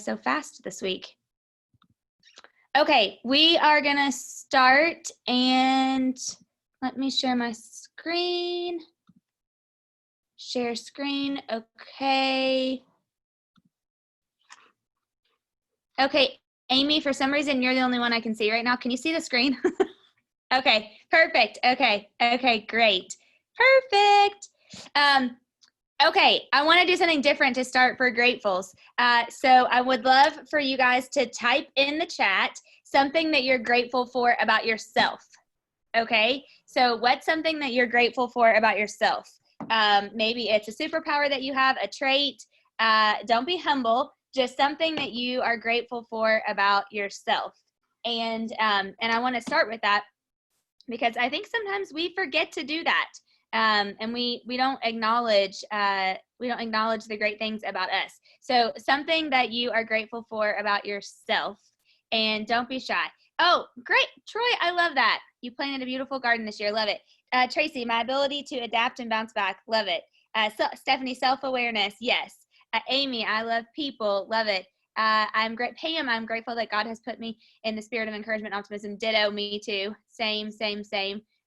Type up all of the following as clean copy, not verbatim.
so fast this week. Okay, we are gonna start, and let me share my screen. Share screen, okay. Okay, Amy, for some reason, you're the only one I can see right now. Can you see the screen? Okay, perfect. Okay, great. Perfect. Okay, I want to do something different to start for Gratefuls. So I would love for you guys to type in the chat something that you're grateful for about yourself. Okay, so what's something that you're grateful for about yourself? Maybe it's a superpower that you have, a trait. Don't be humble, just something that you are grateful for about yourself. And I want to start with that because I think sometimes we forget to do that. And we don't acknowledge the great things about us. So something that you are grateful for about yourself, and don't be shy. Oh, great, Troy, I love that. You planted a beautiful garden this year, love it. Tracy, my ability to adapt and bounce back, love it. Stephanie, self-awareness, yes. Amy, I love people, love it. I'm great. Pam, I'm grateful that God has put me in the spirit of encouragement, optimism. Ditto, me too. Same.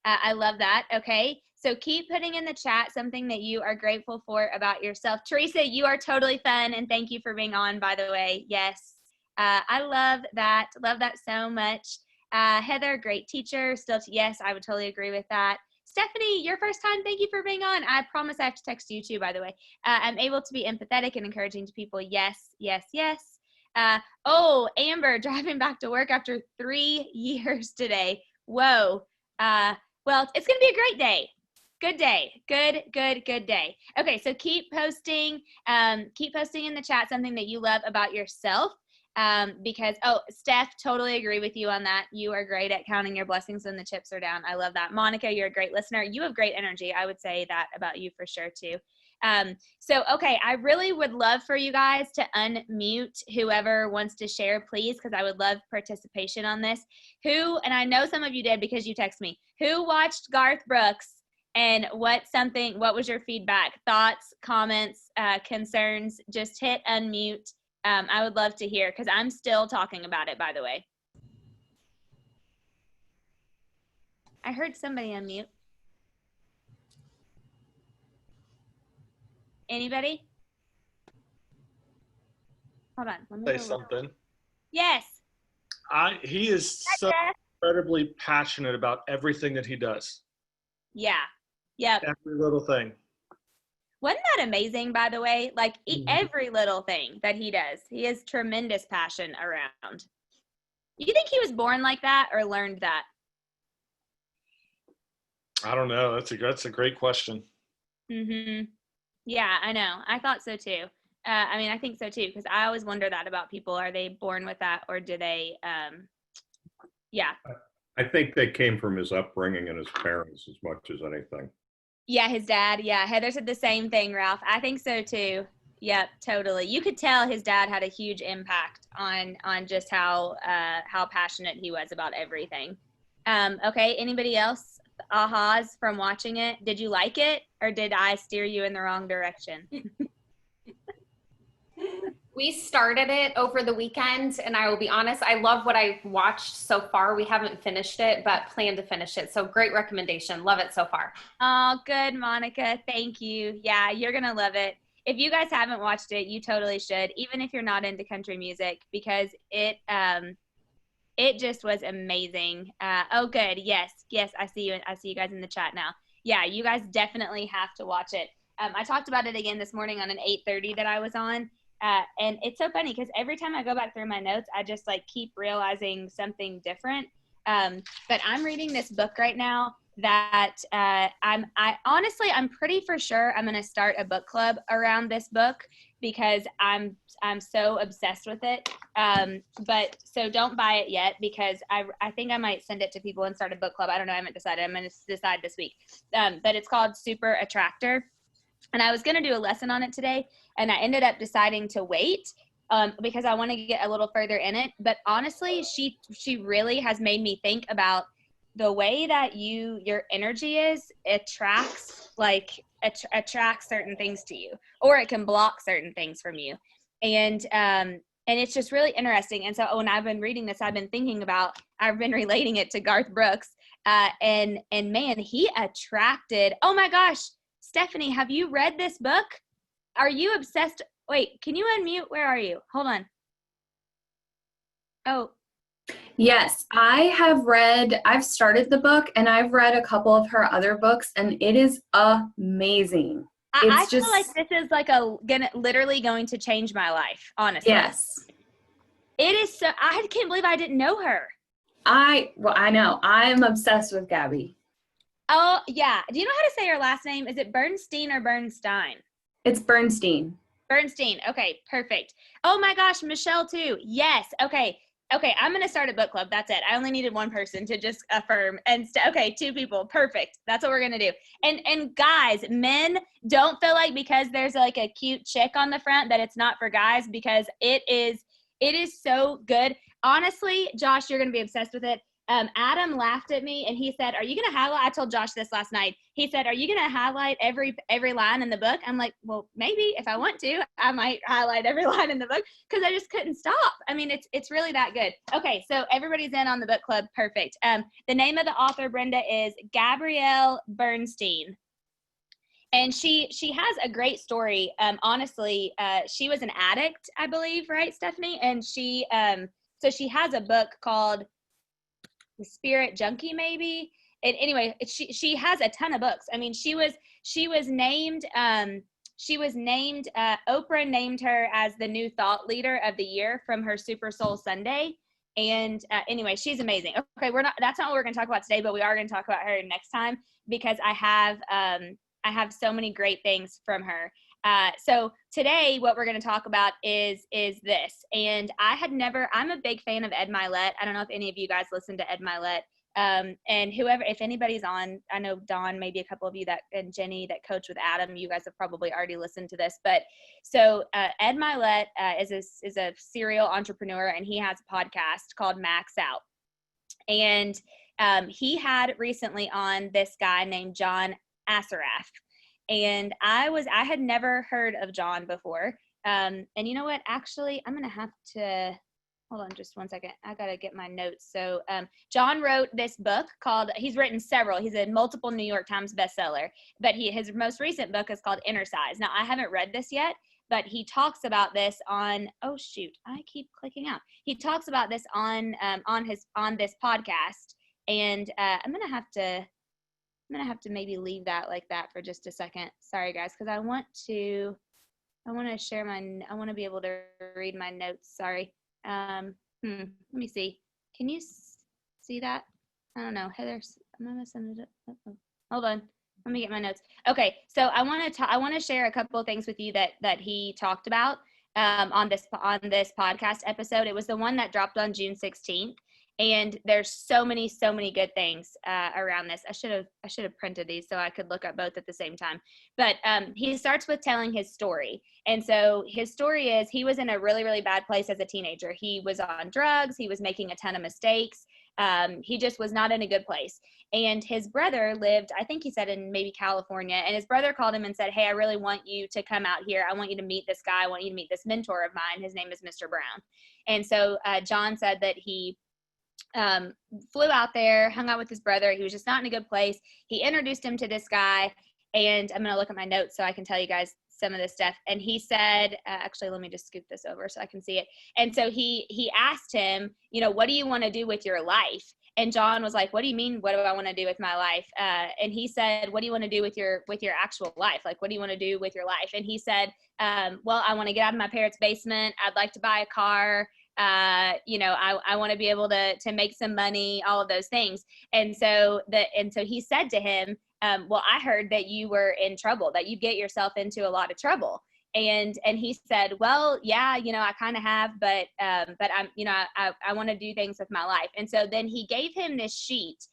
I love that. Okay. So keep putting in the chat something that you are grateful for about yourself. Teresa, you are totally fun, and thank you for being on, by the way. Yes. I love that. Love that so much. Heather, great teacher. Yes, I would totally agree with that. Stephanie, your first time, thank you for being on. I promise I have to text you too, by the way. I'm able to be empathetic and encouraging to people. Yes. Oh, Amber, driving back to work after 3 years today. Whoa. Well, it's going to be a great day. Good day. Good day. Okay, so keep posting in the chat something that you love about yourself. Because, Steph, totally agree with you on that. You are great at counting your blessings when the chips are down. I love that. Monica, you're a great listener. You have great energy. I would say that about you for sure too. Okay, I really would love for you guys to unmute whoever wants to share, please, because I would love participation on this. And I know some of you did because you text me, who watched Garth Brooks, and what was your feedback, thoughts, comments, concerns? Just hit unmute. I would love to hear, because I'm still talking about it, by the way. I heard somebody unmute. Anybody? Hold on. Let me say something. Yes. He is so incredibly passionate about everything that he does. Yeah. Yep. Every little thing. Wasn't that amazing, by the way? Like every little thing that he does, he has tremendous passion around. You think he was born like that or learned that? I don't know. That's a great question. Mm-hmm. Yeah, I know. I thought so too. I think so too, because I always wonder that about people. Are they born with that, or do they, yeah. I think they came from his upbringing and his parents as much as anything. Yeah, his dad. Yeah, Heather said the same thing, Ralph. I think so too. Yep, totally. You could tell his dad had a huge impact on just how passionate he was about everything. Okay, anybody else? Ahas from watching it. Did you like it, or did I steer you in the wrong direction? We started it over the weekend, and I will be honest, I love what I've watched so far. We haven't finished it, but plan to finish it. So great recommendation. Love it so far. Oh, good, Monica. Thank you. Yeah, you're going to love it. If you guys haven't watched it, you totally should, even if you're not into country music, because it just was amazing. Oh, good. Yes, I see you. I see you guys in the chat now. Yeah, you guys definitely have to watch it. I talked about it again this morning on an 8:30 that I was on. And it's so funny because every time I go back through my notes, I just like keep realizing something different. But I'm reading this book right now that I'm pretty for sure I'm going to start a book club around this book because I'm so obsessed with it. But so don't buy it yet because I think I might send it to people and start a book club. I don't know. I haven't decided. I'm going to decide this week. But it's called Super Attractor. And I was going to do a lesson on it today, and I ended up deciding to wait because I want to get a little further in it. But honestly, she really has made me think about the way that your energy attracts certain things to you, or it can block certain things from you. And and it's just really interesting. And so when I've been reading this, I've been relating it to Garth Brooks. And man, he attracted, oh my gosh, Stephanie, have you read this book? Are you obsessed? Wait, can you unmute? Where are you? Hold on. Oh. Yes, I've started the book and I've read a couple of her other books and it is amazing. I feel like this is like literally going to change my life, honestly. Yes. It is so, I can't believe I didn't know her. I know. I'm obsessed with Gabby. Oh, yeah. Do you know how to say her last name? Is it Bernstein or Bernstein? It's Bernstein. Bernstein. Okay, perfect. Oh my gosh, Michelle too. Yes. Okay, I'm going to start a book club. That's it. I only needed one person to just affirm. And okay, 2 people. Perfect. That's what we're going to do. And guys, men, don't feel like because there's like a cute chick on the front that it's not for guys, because it is so good. Honestly, Josh, you're going to be obsessed with it. Adam laughed at me and he said, are you going to highlight? I told Josh this last night. He said, are you going to highlight every line in the book? I'm like, well, maybe if I want to, I might highlight every line in the book, because I just couldn't stop. I mean, it's really that good. Okay, so everybody's in on the book club. Perfect. The name of the author, Brenda, is Gabrielle Bernstein. And she has a great story. Honestly, she was an addict, I believe, right, Stephanie? And she has a book called The Spirit Junkie, maybe. And anyway, she has a ton of books. I mean, she was named Oprah named her as the new thought leader of the year from her Super Soul Sunday. And anyway, she's amazing. Okay, that's not what we're going to talk about today, but we are going to talk about her next time, because I have so many great things from her. So today what we're going to talk about is this. And I'm a big fan of Ed Mylett. I don't know if any of you guys listen to Ed Mylett. And if anybody's on, I know Dawn, maybe a couple of you and Jenny that coach with Adam, you guys have probably already listened to this. But so Ed Mylett is a serial entrepreneur, and he has a podcast called Max Out. And he had recently on this guy named John Assaraf. And I had never heard of John before. And you know what? Actually, I'm going to have to, hold on just one second. I got to get my notes. So John wrote this book he's written several. He's a multiple New York Times bestseller. But his most recent book is called Inner Size. Now, I haven't read this yet, but he talks about this on, oh shoot, I keep clicking out. He talks about this on this podcast. And I'm going to have to maybe leave that like that for just a second. Sorry guys, because I want to be able to read my notes. Sorry. Let me see. Can you see that? I don't know. Heather, I'm gonna send it up. Hold on. Let me get my notes. Okay, so I want to share a couple of things with you that he talked about on this podcast episode. It was the one that dropped on June 16th. And there's so many good things around this. I should have printed these so I could look at both at the same time. But he starts with telling his story. And so his story is he was in a really, really bad place as a teenager. He was on drugs. He was making a ton of mistakes. He just was not in a good place. And his brother lived, I think he said, in maybe California. And his brother called him and said, hey, I really want you to come out here. I want you to meet this guy. I want you to meet this mentor of mine. His name is Mr. Brown. And so John said that he flew out there, hung out with his brother. He was just not in a good place. He introduced him to this guy, and I'm going to look at my notes so I can tell you guys some of this stuff. And he said, actually, let me just scoop this over so I can see it. And so he asked him, what do you want to do with your life? And John was like, what do you mean? What do I want to do with my life? And he said, what do you want to do with your actual life? Like, what do you want to do with your life? And he said, well, I want to get out of my parents' basement. I'd like to buy a car. I want to be able to make some money, all of those things. And so he said to him, well, I heard that you were in trouble, that you get yourself into a lot of trouble. And he said, well, yeah, I kind of have, but I'm, I want to do things with my life. And so then he gave him this sheet.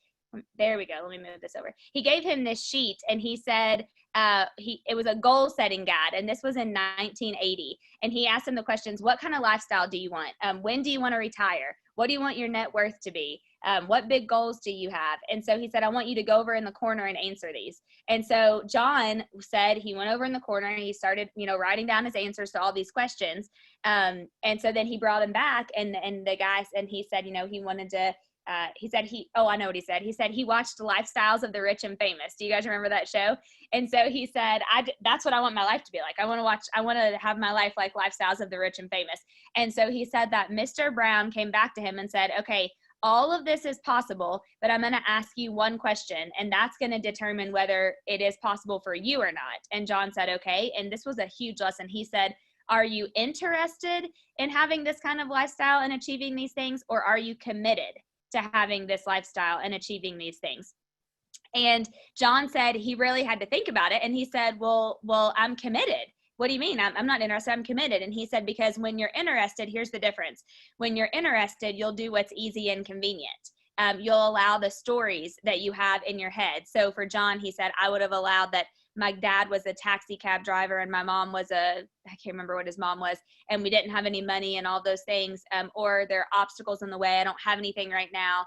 There we go. Let me move this over. He gave him this sheet and he said, it was a goal setting guide. And this was in 1980. And he asked him the questions, what kind of lifestyle do you want? When do you want to retire? What do you want your net worth to be? What big goals do you have? And so he said, I want you to go over in the corner and answer these. And so John said he went over in the corner and he started, writing down his answers to all these questions. And so then he brought him back, and the guy, and he said, he wanted to, I know what he said. He said he watched Lifestyles of the Rich and Famous. Do you guys remember that show? And so he said, that's what I want my life to be like. I want to have my life like Lifestyles of the Rich and Famous. And so he said that Mr. Brown came back to him and said, okay, all of this is possible, but I'm going to ask you one question, and that's going to determine whether it is possible for you or not. And John said, okay. And this was a huge lesson. He said, are you interested in having this kind of lifestyle and achieving these things, or are you committed to having this lifestyle and achieving these things? And John said he really had to think about it. And he said, well, I'm committed. What do you mean? I'm not interested. I'm committed. And he said, because when you're interested, here's the difference. When you're interested, you'll do what's easy and convenient. You'll allow the stories that you have in your head. So for John, he said, I would have allowed that my dad was a taxi cab driver and my mom was I can't remember what his mom was, and we didn't have any money and all those things, or there are obstacles in the way. I don't have anything right now.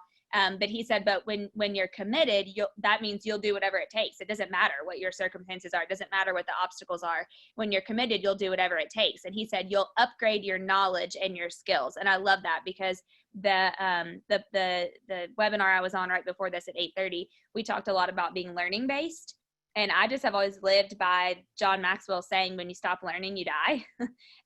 But he said, but when you're committed, that means you'll do whatever it takes. It doesn't matter what your circumstances are. It doesn't matter what the obstacles are. When you're committed, you'll do whatever it takes. And he said, you'll upgrade your knowledge and your skills. And I love that, because the webinar I was on right before this at 8:30, we talked a lot about being learning based. And I just have always lived by John Maxwell saying, when you stop learning, you die.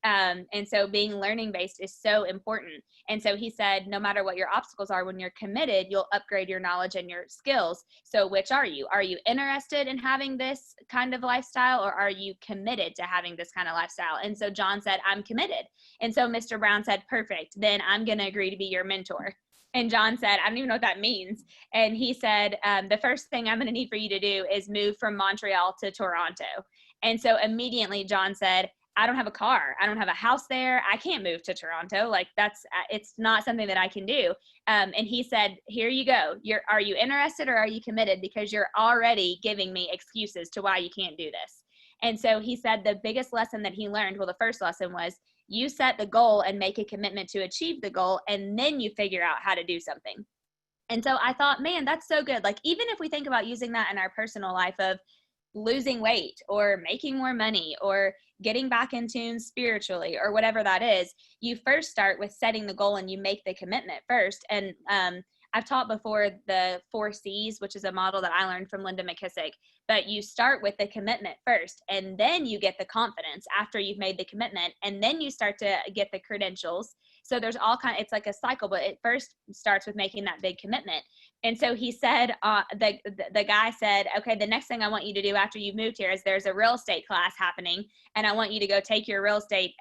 And so being learning based is so important. And so he said, no matter what your obstacles are, when you're committed, you'll upgrade your knowledge and your skills. So which are you? Are you interested in having this kind of lifestyle, or are you committed to having this kind of lifestyle? And so John said, I'm committed. And so Mr. Brown said, perfect. Then I'm going to agree to be your mentor. And John said, I don't even know what that means. And he said, the first thing I'm going to need for you to do is move from Montreal to Toronto. And so immediately John said, I don't have a car. I don't have a house there. I can't move to Toronto. Like it's not something that I can do. And he said, here you go. Are you interested, or are you committed? Because you're already giving me excuses to why you can't do this. And so he said the biggest lesson that he learned, well, the first lesson was, you set the goal and make a commitment to achieve the goal, and then you figure out how to do something. And so I thought, man, that's so good. Like, even if we think about using that in our personal life of losing weight or making more money or getting back in tune spiritually or whatever that is, you first start with setting the goal and you make the commitment first. And I've taught before the 4 C's, which is a model that I learned from Linda McKissick, but you start with the commitment first, and then you get the confidence after you've made the commitment, and then you start to get the credentials. So there's it's like a cycle, but it first starts with making that big commitment. And so he said, the guy said, okay, the next thing I want you to do after you've moved here is there's a real estate class happening, and I want you to go take your real estate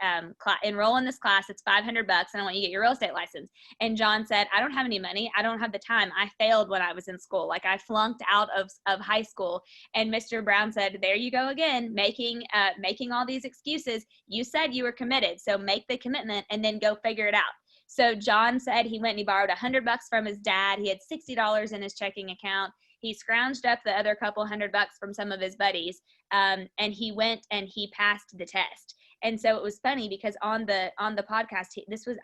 enroll in this class. It's $500, and I want you to get your real estate license. And John said, I don't have any money. I don't have the time. I failed when I was in school. Like, I flunked out of high school. And Mr. Brown said, there you go again, making all these excuses. You said you were committed, so make the commitment and then go figure it out. So John said he went and he borrowed $100 from his dad. He had $60 in his checking account. He scrounged up the other couple $100 from some of his buddies, and he went and he passed the test. And so it was funny because on the podcast,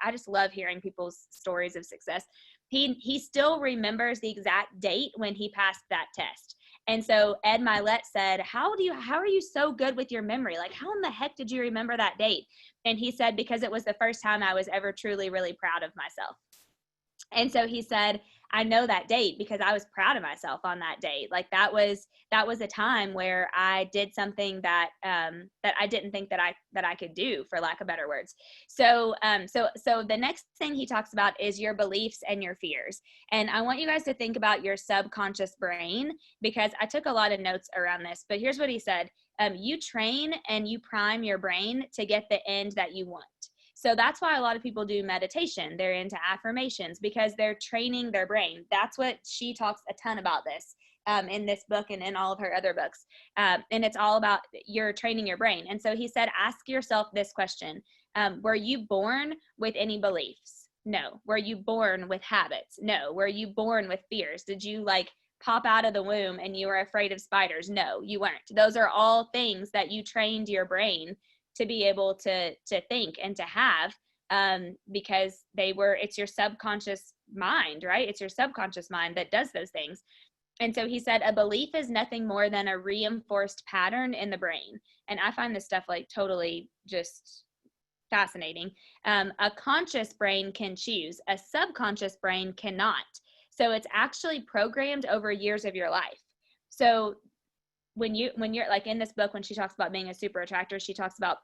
I just love hearing people's stories of success. He still remembers the exact date when he passed that test. And so Ed Milet said, how are you so good with your memory? Like, how in the heck did you remember that date? And he said, because it was the first time I was ever truly, really proud of myself. And so he said, I know that date because I was proud of myself on that date. Like, that was a time where I did something that I didn't think that I could do, for lack of better words. So the next thing he talks about is your beliefs and your fears. And I want you guys to think about your subconscious brain, because I took a lot of notes around this, but here's what he said. You train and you prime your brain to get the end that you want. So that's why a lot of people do meditation. They're into affirmations because they're training their brain. That's what she talks a ton about this in this book and in all of her other books. And it's all about you're training your brain. And so he said, ask yourself this question. Were you born with any beliefs? No. Were you born with habits? No. Were you born with fears? Did you pop out of the womb and you were afraid of spiders? No, you weren't. Those are all things that you trained your brain to be able to think and to have because it's your subconscious mind, right? It's your subconscious mind that does those things. And so he said, a belief is nothing more than a reinforced pattern in the brain. And I find this stuff like totally just fascinating. A conscious brain can choose, a subconscious brain cannot. So it's actually programmed over years of your life. So when you're like in this book, when she talks about being a super attractor, she talks about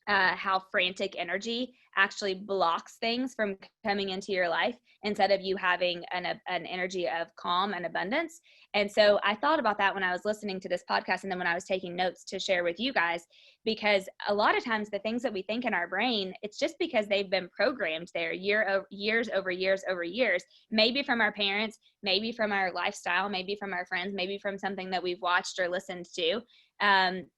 how frantic energy actually blocks things from coming into your life instead of you having an energy of calm and abundance. And so I thought about that when I was listening to this podcast, and then when I was taking notes to share with you guys, because a lot of times the things that we think in our brain, it's just because they've been programmed there years over years, maybe from our parents, maybe from our lifestyle, maybe from our friends, maybe from something that we've watched or listened to.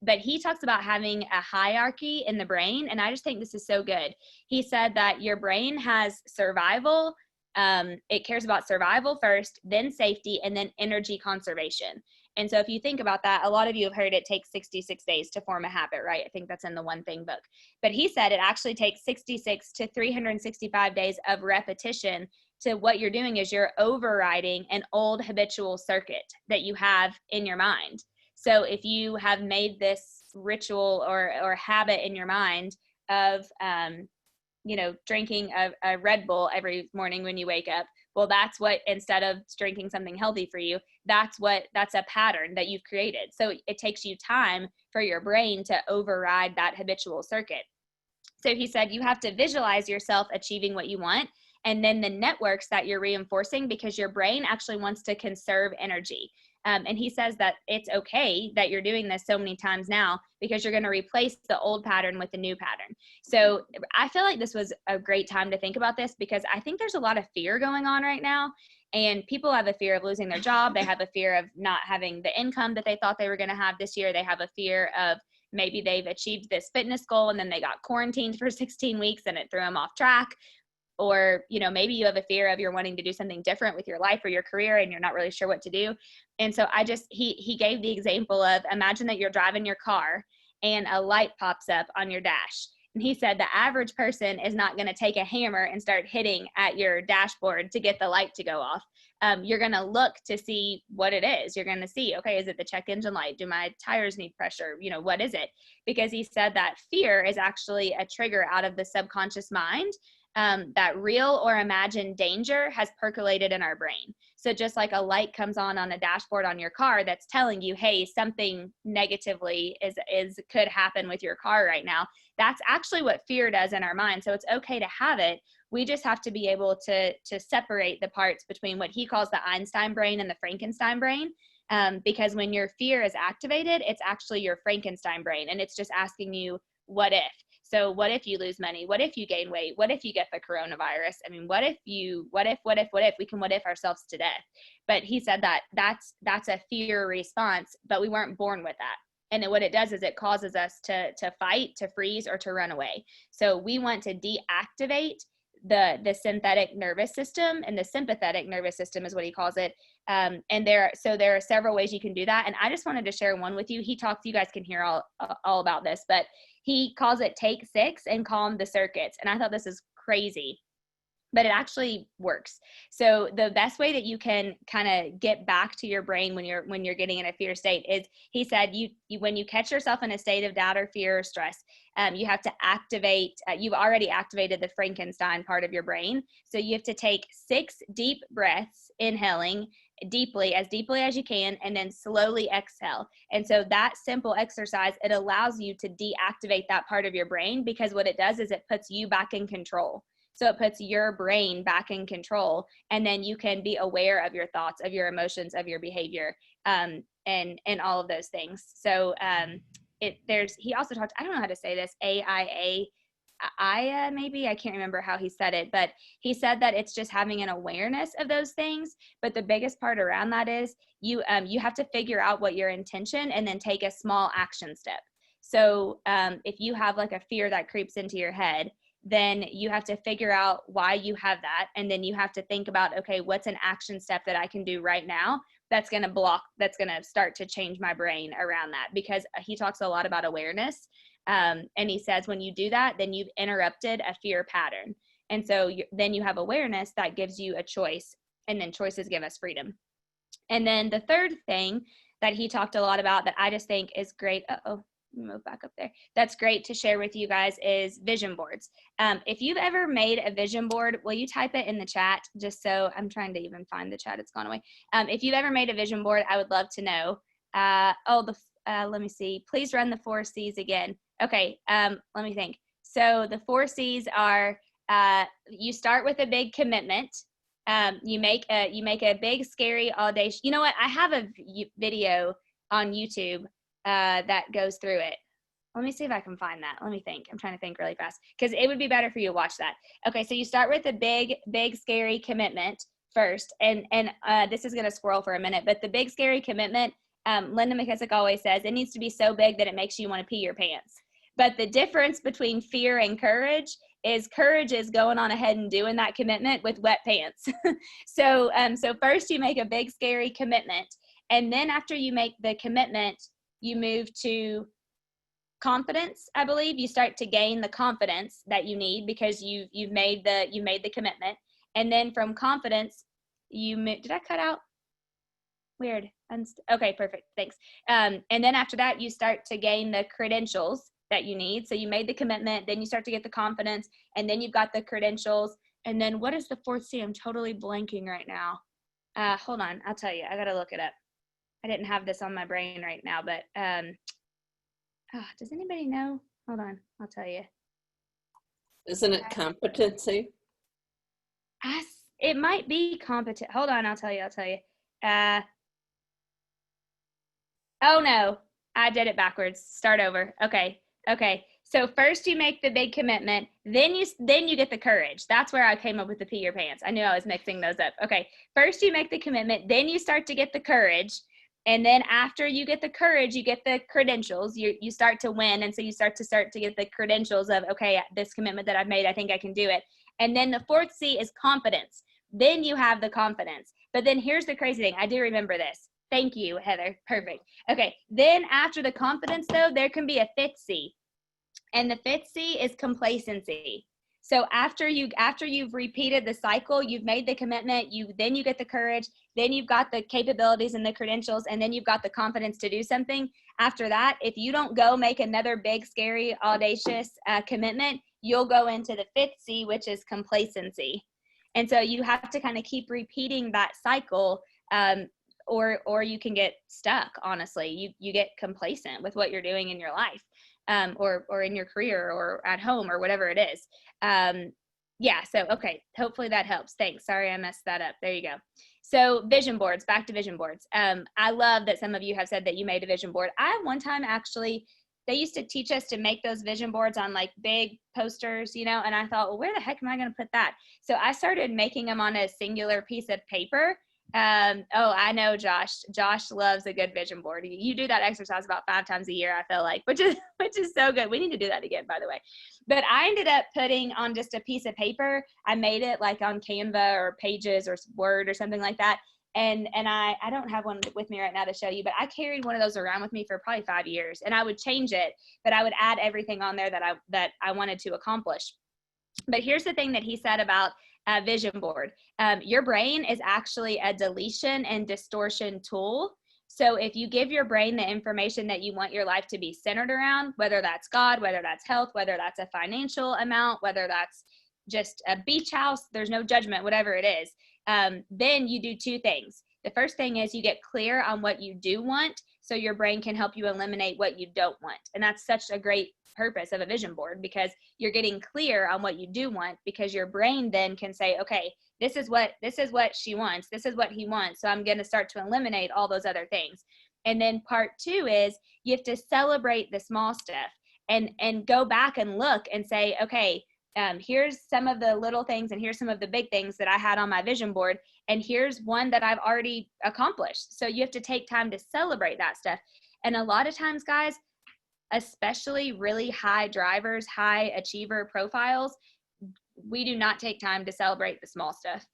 But he talks about having a hierarchy in the brain, and I just think this is so good. He said that your brain has survival. It cares about survival first, then safety, and then energy conservation. And so if you think about that, a lot of you have heard it takes 66 days to form a habit, right? I think that's in the One Thing book. But he said it actually takes 66 to 365 days of repetition. To what you're doing is you're overriding an old habitual circuit that you have in your mind. So if you have made this ritual or habit in your mind of, drinking a Red Bull every morning when you wake up, well, that's what, instead of drinking something healthy for you, that's a pattern that you've created. So it takes you time for your brain to override that habitual circuit. So he said, you have to visualize yourself achieving what you want, and then the networks that you're reinforcing, because your brain actually wants to conserve energy. And he says that it's okay that you're doing this so many times now, because you're going to replace the old pattern with the new pattern. So I feel like this was a great time to think about this, because I think there's a lot of fear going on right now. And people have a fear of losing their job. They have a fear of not having the income that they thought they were going to have this year. They have a fear of maybe they've achieved this fitness goal and then they got quarantined for 16 weeks and it threw them off track. Or, maybe you have a fear of you're wanting to do something different with your life or your career and you're not really sure what to do. And so he gave the example of, imagine that you're driving your car and a light pops up on your dash. And he said the average person is not going to take a hammer and start hitting at your dashboard to get the light to go off. You're going to look to see what it is. You're going to see, okay, is it the check engine light? Do my tires need pressure? What is it? Because he said that fear is actually a trigger out of the subconscious mind. That real or imagined danger has percolated in our brain. So just like a light comes on a dashboard on your car that's telling you, hey, something negatively could happen with your car right now. That's actually what fear does in our mind. So it's okay to have it. We just have to be able to separate the parts between what he calls the Einstein brain and the Frankenstein brain. Because when your fear is activated, it's actually your Frankenstein brain, and it's just asking you, what if? So what if you lose money? What if you gain weight? What if you get the coronavirus? I mean, what if we can what if ourselves to death? But he said that that's a fear response, but we weren't born with that. And what it does is it causes us to fight, to freeze, or to run away. So we want to deactivate the synthetic nervous system, and the sympathetic nervous system is what he calls it. And there are several ways you can do that. And I just wanted to share one with you. He talks, you guys can hear all about this, but he calls it Take 6 and calm the circuits. And I thought this is crazy, but it actually works. So the best way that you can kind of get back to your brain when you're getting in a fear state is, he said, you when you catch yourself in a state of doubt or fear or stress, you have to activate, you've already activated the Frankenstein part of your brain. So you have to take 6 deep breaths, inhaling deeply as you can, and then slowly exhale. And so that simple exercise, it allows you to deactivate that part of your brain, because what it does is it puts you back in control. So it puts your brain back in control, and then you can be aware of your thoughts, of your emotions, of your behavior, and all of those things. So he also talked, I don't know how to say this, Aya, maybe, I can't remember how he said it, but he said that it's just having an awareness of those things. But the biggest part around that is you have to figure out what your intention, and then take a small action step. So if you have like a fear that creeps into your head, then you have to figure out why you have that. And then you have to think about, okay, what's an action step that I can do right now that's going to start to change my brain around that? Because he talks a lot about awareness. And he says when you do that, then you've interrupted a fear pattern. And so then you have awareness that gives you a choice, and then choices give us freedom. And then the third thing that he talked a lot about that I just think is great. Move back up there. That's great to share with you guys is vision boards. If you've ever made a vision board, will you type it in the chat? Just so I'm trying to even find the chat. It's gone away. If you've ever made a vision board, I would love to know. Let me see. Please run the 4 C's again. Okay. Let me think. So the 4 C's are, you start with a big commitment. You make a big, scary, audacious. You know what? I have a video on YouTube that goes through it. Let me see if I can find that. Let me think. I'm trying to think really fast because it would be better for you to watch that. Okay, so you start with a big, scary commitment first, and this is going to squirrel for a minute, but the big, scary commitment, Linda McKissick always says, it needs to be so big that it makes you want to pee your pants. But the difference between fear and courage is going on ahead and doing that commitment with wet pants. So first you make a big, scary commitment. And then after you make the commitment, you move to confidence, I believe. You start to gain the confidence that you need because you've made the commitment. And then from confidence, did I cut out? Weird. Okay, perfect. Thanks. And then after that, you start to gain the credentials that you need. So you made the commitment, then you start to get the confidence, and then you've got the credentials. And then what is the 4th C? I'm totally blanking right now. Hold on, I'll tell you. I gotta look it up. I didn't have this on my brain right now, but does anybody know? Hold on, I'll tell you. Isn't it competency? It might be competent. Hold on, I'll tell you. Oh no, I did it backwards. Start over. Okay. So first you make the big commitment, then you get the courage. That's where I came up with the pee your pants. I knew I was mixing those up. Okay. First you make the commitment, then you start to get the courage. And then after you get the courage, you get the credentials. You start to win. And so you start to get the credentials of, okay, this commitment that I've made, I think I can do it. And then the 4th C is confidence. Then you have the confidence. But then here's the crazy thing. I do remember this. Thank you, Heather. Perfect. Okay. Then after the confidence, though, there can be a 5th C. And the 5th C is complacency. So after you've repeated the cycle, you've made the commitment, then you get the courage, then you've got the capabilities and the credentials, and then you've got the confidence to do something. After that, if you don't go make another big, scary, audacious commitment, you'll go into the 5th C, which is complacency. And so you have to kind of keep repeating that cycle, or you can get stuck, honestly. You get complacent with what you're doing in your life. Or in your career or at home or whatever it is. So, okay, hopefully that helps. Thanks. Sorry, I messed that up. There you go. So vision boards, back to vision boards. I love that some of you have said that you made a vision board. I one time actually, they used to teach us to make those vision boards on like big posters, and I thought, well, where the heck am I going to put that? So I started making them on a singular piece of paper. I know Josh loves a good vision board. You do that exercise about 5 times a year, I feel like, which is so good. We need to do that again, by the way. But I ended up putting on just a piece of paper. I made it like on Canva or Pages or Word or something like that. And I don't have one with me right now to show you, but I carried one of those around with me for probably 5 years, and I would change it, but I would add everything on there that I wanted to accomplish. But here's the thing that he said about a vision board. Your brain is actually a deletion and distortion tool. So if you give your brain the information that you want your life to be centered around, whether that's God, whether that's health, whether that's a financial amount, whether that's just a beach house, there's no judgment, whatever it is, then you do 2 things. The first thing is you get clear on what you do want, so your brain can help you eliminate what you don't want. And that's such a great purpose of a vision board, because you're getting clear on what you do want, because your brain then can say, okay, this is what she wants, this is what he wants, so I'm going to start to eliminate all those other things. And then part 2 is you have to celebrate the small stuff and go back and look and say, okay, here's some of the little things and here's some of the big things that I had on my vision board, and here's one that I've already accomplished. So you have to take time to celebrate that stuff. And a lot of times, guys, especially really high drivers, high achiever profiles, we do not take time to celebrate the small stuff.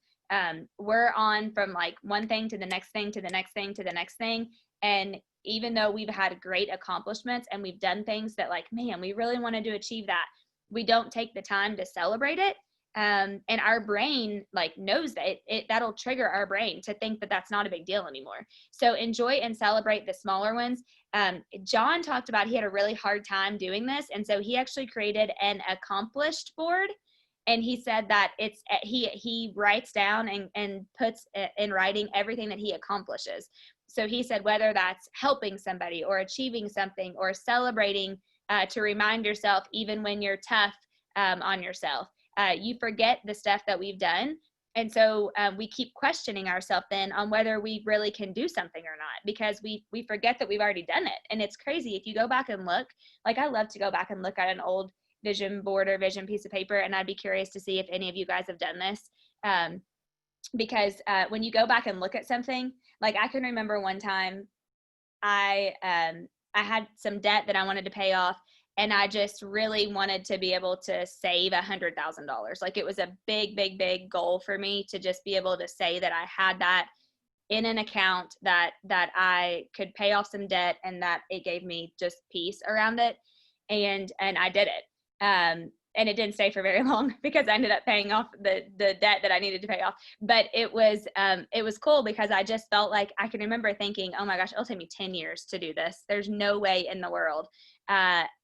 We're on from like one thing to the next thing to the next thing to the next thing. And even though we've had great accomplishments and we've done things that like, man, we really wanted to achieve that, we don't take the time to celebrate it. And our brain like knows that that'll trigger our brain to think that that's not a big deal anymore. So enjoy and celebrate the smaller ones. John talked about he had a really hard time doing this. And so he actually created an accomplished board. And he said that it's he writes down and puts in writing everything that he accomplishes. So he said whether that's helping somebody or achieving something or celebrating to remind yourself even when you're tough on yourself. You forget the stuff that we've done. And so we keep questioning ourselves then on whether we really can do something or not, because we forget that we've already done it. And it's crazy. If you go back and look, like I love to go back and look at an old vision board or vision piece of paper. And I'd be curious to see if any of you guys have done this. Because when you go back and look at something, like I can remember one time I had some debt that I wanted to pay off. And I just really wanted to be able to save $100,000. Like it was a big, big, big goal for me to just be able to say that I had that in an account that I could pay off some debt and that it gave me just peace around it. And I did it. And it didn't stay for very long because I ended up paying off the debt that I needed to pay off. But it was cool because I just felt like I can remember thinking, oh my gosh, it'll take me 10 years to do this. There's no way in the world.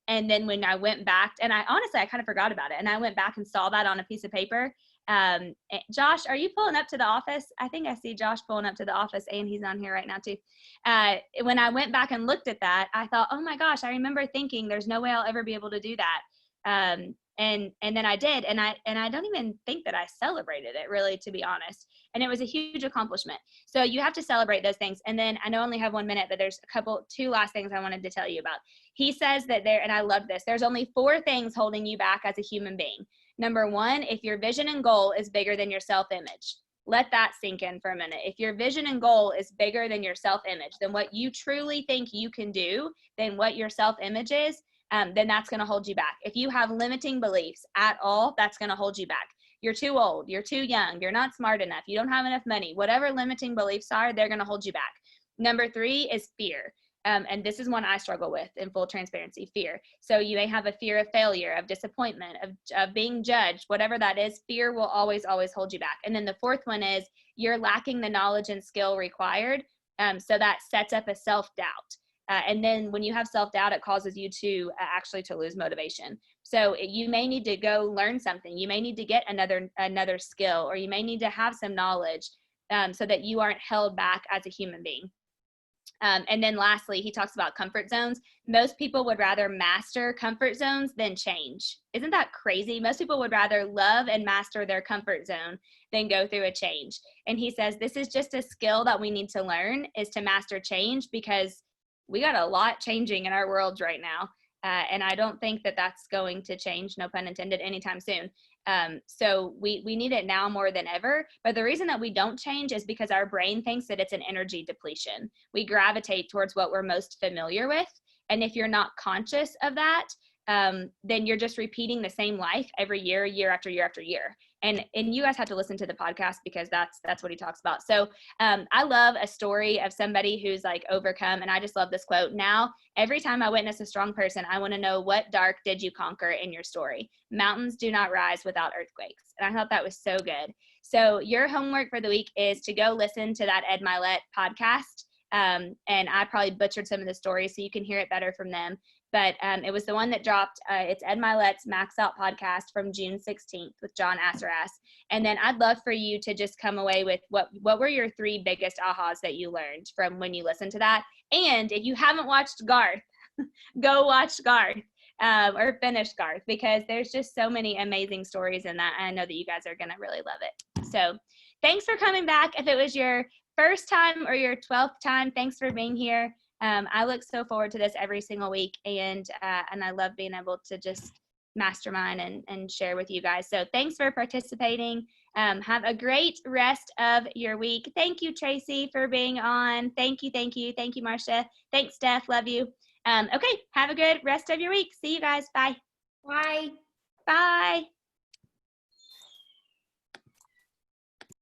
And then when I went back, and I kind of forgot about it. And I went back and saw that on a piece of paper. Josh, are you pulling up to the office? I think I see Josh pulling up to the office, and he's on here right now too. When I went back and looked at that, I thought, oh my gosh, I remember thinking there's no way I'll ever be able to do that. And then I did, and I don't even think that I celebrated it really, to be honest. And it was a huge accomplishment. So you have to celebrate those things. And then I know I only have 1 minute, but there's two last things I wanted to tell you about. He says that and I love this, there's only 4 things holding you back as a human being. Number 1, if your vision and goal is bigger than your self-image. Let that sink in for a minute. If your vision and goal is bigger than your self-image, than what you truly think you can do, than what your self-image is, then that's going to hold you back. If you have limiting beliefs at all, that's going to hold you back. You're too old, you're too young, you're not smart enough, you don't have enough money, whatever limiting beliefs are, they're going to hold you back. Number 3 is fear. And this is one I struggle with in full transparency, fear. So you may have a fear of failure, of disappointment, of being judged, whatever that is, fear will always, always hold you back. And then the 4th one is you're lacking the knowledge and skill required. So that sets up a self-doubt. And then when you have self-doubt, it causes you to actually to lose motivation. So you may need to go learn something. You may need to get another skill, or you may need to have some knowledge so that you aren't held back as a human being. And then lastly, he talks about comfort zones. Most people would rather master comfort zones than change. Isn't that crazy? Most people would rather love and master their comfort zone than go through a change. And he says this is just a skill that we need to learn, is to master change, because we got a lot changing in our worlds right now. And I don't think that that's going to change, no pun intended, anytime soon. So we need it now more than ever. But the reason that we don't change is because our brain thinks that it's an energy depletion. We gravitate towards what we're most familiar with. And if you're not conscious of that, then you're just repeating the same life every year, year after year after year. And you guys have to listen to the podcast because that's what he talks about. So I love a story of somebody who's like overcome. And I just love this quote. Now, every time I witness a strong person, I want to know, what dark did you conquer in your story? Mountains do not rise without earthquakes. And I thought that was so good. So your homework for the week is to go listen to that Ed Mylett podcast. And I probably butchered some of the stories so you can hear it better from them. But it was the one that dropped. It's Ed Mylett's Max Out podcast from June 16th with John Assaraf. And then I'd love for you to just come away with what were your 3 biggest ahas that you learned from when you listened to that. And if you haven't watched Garth, go watch Garth or finish Garth, because there's just so many amazing stories in that. And I know that you guys are going to really love it. So thanks for coming back. If it was your first time or your 12th time, thanks for being here. I look so forward to this every single week, and I love being able to just mastermind and share with you guys. So thanks for participating. Have a great rest of your week. Thank you, Tracy, for being on. Thank you, Marcia. Thanks, Steph. Love you. Okay, have a good rest of your week. See you guys. Bye. Bye. Bye.